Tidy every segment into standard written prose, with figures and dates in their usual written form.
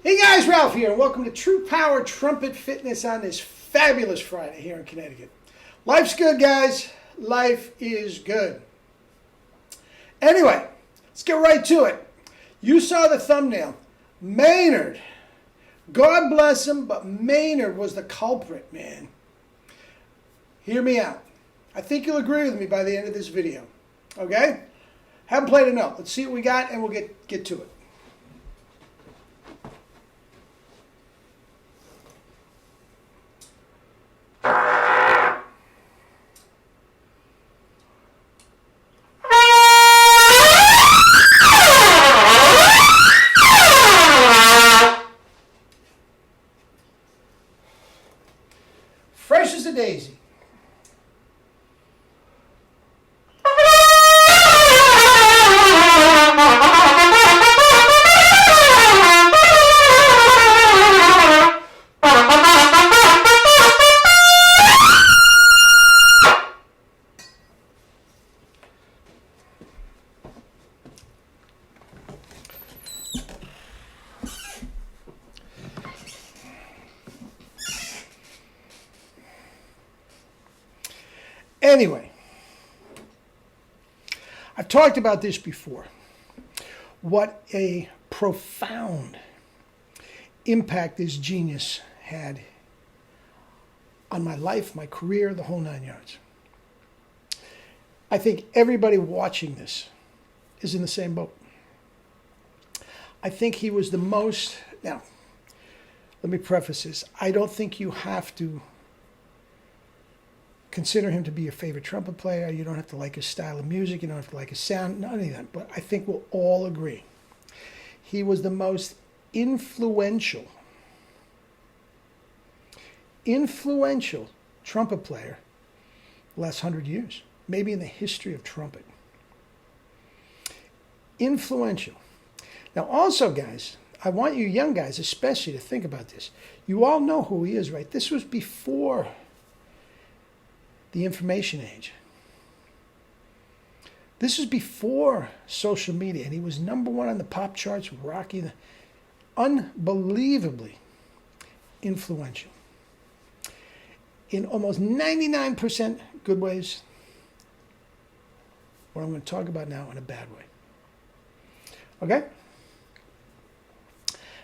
Hey guys, Ralph here, and welcome to True Power Trumpet Fitness on this fabulous Friday here in Connecticut. Life's good, guys. Life is good. Anyway, let's get right to it. You saw the thumbnail. Maynard. God bless him, but Maynard was the culprit, man. Hear me out. I think you'll agree with me by the end of this video. Okay? Haven't played enough. Let's see what we got, and we'll get to it. Fresh as a daisy. Anyway, I've talked about this before. What a profound impact this genius had on my life, my career, the whole 9 yards. I think everybody watching this is in the same boat. I think he was the most, now, let me preface this. I don't think you have to consider him to be your favorite trumpet player. You don't have to like his style of music. You don't have to like his sound, none of that. But I think we'll all agree. He was the most influential trumpet player the last 100 years, maybe in the history of trumpet. Influential. Now also, guys, I want you young guys especially to think about this. You all know who he is, right? This was before the information age. This is before social media, and he was #1 on the pop charts, Rocky, unbelievably influential. In almost 99% good ways, what I'm going to talk about now in a bad way. Okay?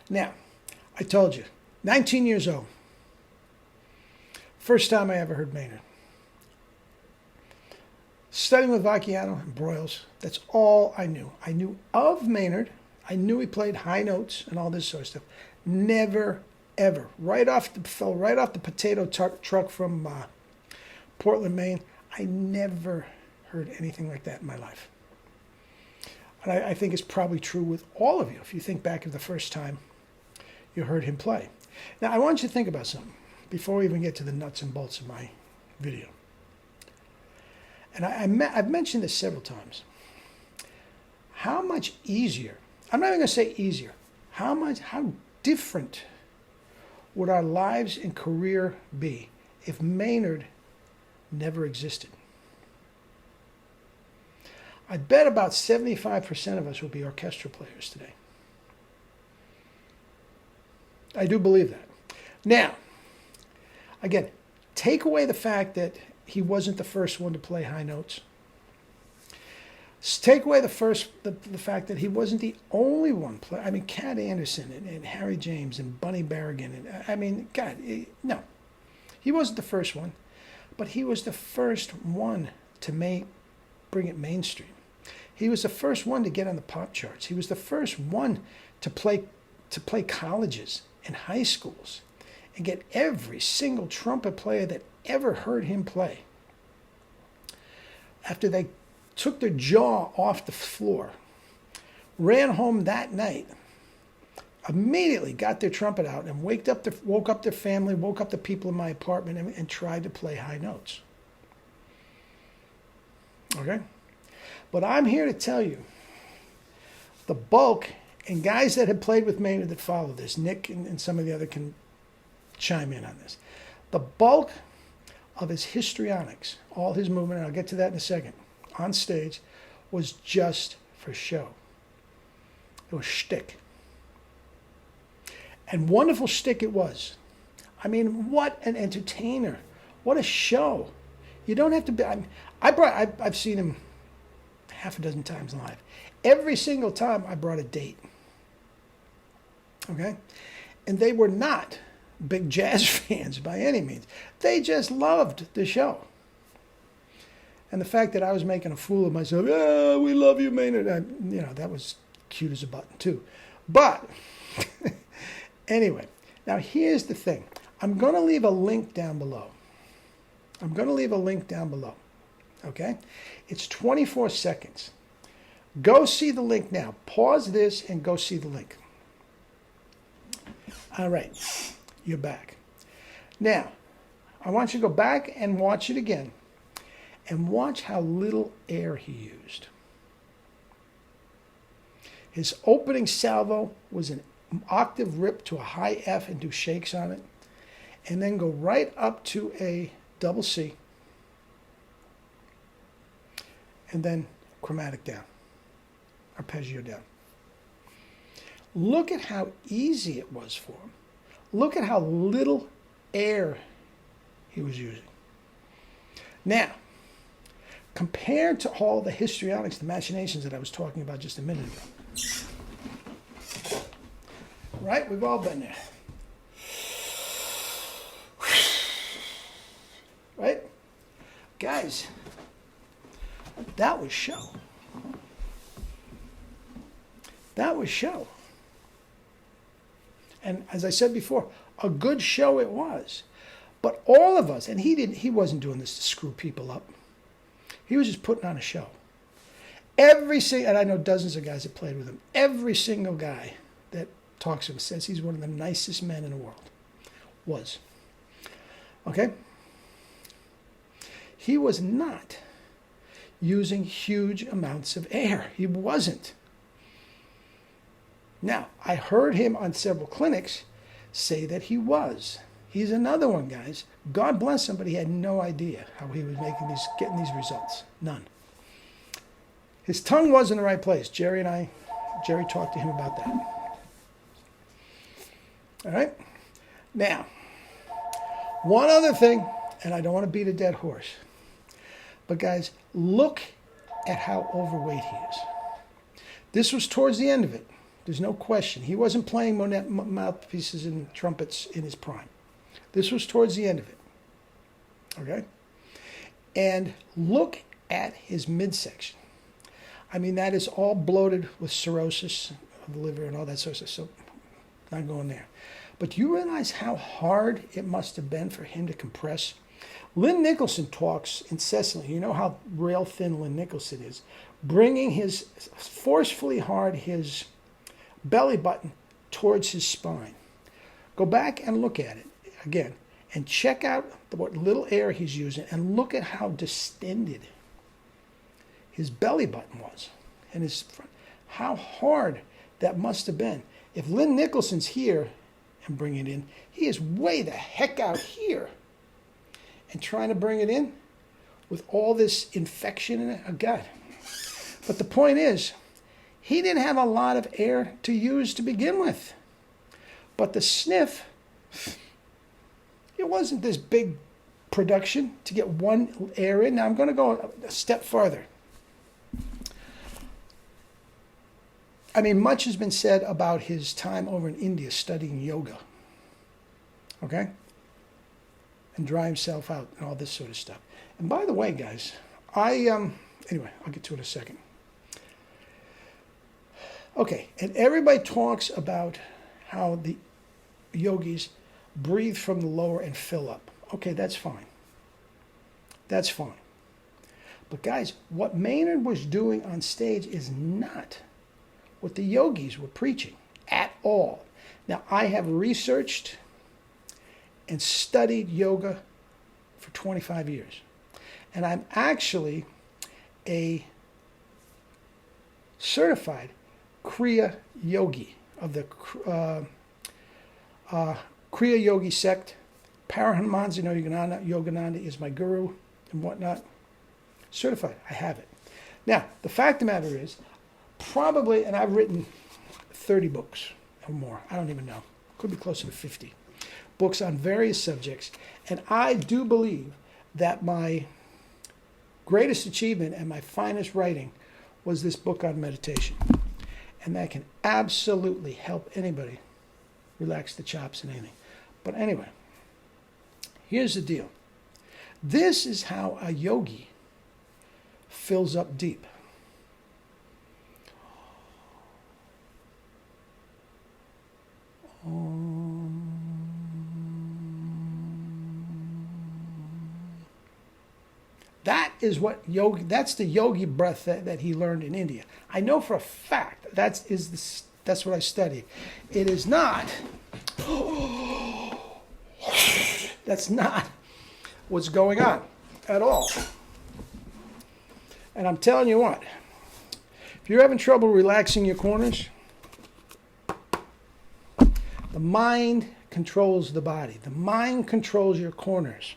Now, I told you, 19 years old, first time I ever heard Maynard. Studying with Vacchiano and Broyles, that's all I knew. I knew of Maynard. I knew he played high notes and all this sort of stuff. Never, ever. Fell right off the potato truck from Portland, Maine. I never heard anything like that in my life. And I think it's probably true with all of you if you think back of the first time you heard him play. Now, I want you to think about something before we even get to the nuts and bolts of my video. And I've mentioned this several times. How much easier, I'm not even going to say easier, how different would our lives and career be if Maynard never existed? I bet about 75% of us would be orchestral players today. I do believe that. Now, again, take away the fact that he wasn't the first one to play high notes. Take away the fact that he wasn't the only one play. I mean, Cat Anderson and Harry James and Bunny Berrigan. And I mean, God, no. He wasn't the first one, but he was the first one to bring it mainstream. He was the first one to get on the pop charts. He was the first one to play colleges and high schools and get every single trumpet player that ever heard him play, after they took their jaw off the floor, ran home that night, immediately got their trumpet out and woke up their family, woke up the people in my apartment and tried to play high notes. Okay? But I'm here to tell you, the bulk, and guys that had played with Maynard that follow this, Nick and some of the other can chime in on this, the bulk of his histrionics, all his movement, and I'll get to that in a second, on stage, was just for show. It was shtick. And wonderful shtick it was. I mean, what an entertainer. What a show. You don't have to be, I've seen him half a dozen times live. Every single time I brought a date. Okay? And they were not big jazz fans by any means. They just loved the show. And the fact that I was making a fool of myself, yeah, we love you, Maynard. That was cute as a button too. But anyway, now here's the thing. I'm going to leave a link down below. Okay? It's 24 seconds. Go see the link now. Pause this and go see the link. All right. You're back. Now, I want you to go back and watch it again. And watch how little air he used. His opening salvo was an octave rip to a high F and do shakes on it. And then go right up to a double C. And then chromatic down. Arpeggio down. Look at how easy it was for him. Look at how little air he was using. Now, compared to all the histrionics, the machinations that I was talking about just a minute ago. Right? We've all been there. Right? Guys, that was show. That was show. And as I said before, a good show it was. But all of us, and he wasn't doing this to screw people up. He was just putting on a show. And I know dozens of guys that played with him. Every single guy that talks to him says he's one of the nicest men in the world. Was. Okay? He was not using huge amounts of air. He wasn't. Now, I heard him on several clinics say that he was. He's another one, guys. God bless him, but he had no idea how he was getting these results. None. His tongue was in the right place. Jerry talked to him about that. All right? Now, one other thing, and I don't want to beat a dead horse, but guys, look at how overweight he is. This was towards the end of it. There's no question. He wasn't playing mouthpieces and trumpets in his prime. This was towards the end of it. Okay? And look at his midsection. I mean, that is all bloated with cirrhosis of the liver and all that sort of stuff. So, not going there. But do you realize how hard it must have been for him to compress? Lynn Nicholson talks incessantly. You know how rail thin Lynn Nicholson is. Bringing forcefully hard his belly button towards his spine. Go back and look at it again and check out what little air he's using and look at how distended his belly button was and his front. How hard that must have been. If Lynn Nicholson's here and bring it in, he is way the heck out here and trying to bring it in with all this infection in it. Oh, God. But the point is, he didn't have a lot of air to use to begin with. But the sniff, it wasn't this big production to get one air in. Now I'm going to go a step farther. I mean, much has been said about his time over in India studying yoga. Okay? And dry himself out and all this sort of stuff. And by the way, guys, anyway, I'll get to it in a second. Okay, and everybody talks about how the yogis breathe from the lower and fill up. Okay, that's fine. That's fine. But guys, what Maynard was doing on stage is not what the yogis were preaching at all. Now, I have researched and studied yoga for 25 years. And I'm actually a certified Kriya Yogi of the Kriya Yogi sect. Paramahansa Yogananda is my guru and whatnot. Certified. I have it. Now, the fact of the matter is, probably, and I've written 30 books or more. I don't even know. could be closer to 50 books on various subjects. And I do believe that my greatest achievement and my finest writing was this book on meditation. And that can absolutely help anybody relax the chops and anything. But anyway, here's the deal. This is how a yogi fills up deep. That is what yogi. That's the yogi breath that he learned in India. I know for a fact that's what I studied. It is not. That's not what's going on at all. And I'm telling you what, if you're having trouble relaxing your corners, the mind controls the body. The mind controls your corners.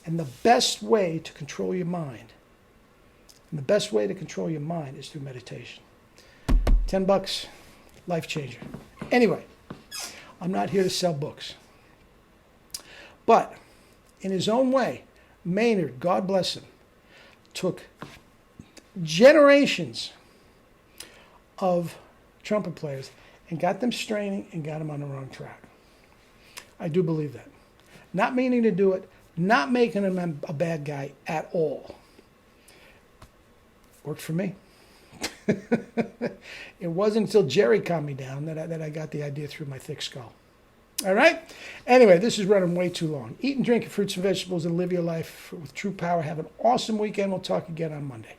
And the best way to control your mind, is through meditation. $10, life changer. Anyway, I'm not here to sell books. But in his own way, Maynard, God bless him, took generations of trumpet players and got them straining and got them on the wrong track. I do believe that. Not meaning to do it, not making him a bad guy at all. Worked for me. It wasn't until Jerry calmed me down that I got the idea through my thick skull. All right? Anyway, this is running way too long. Eat and drink your fruits and vegetables and live your life with true power. Have an awesome weekend. We'll talk again on Monday.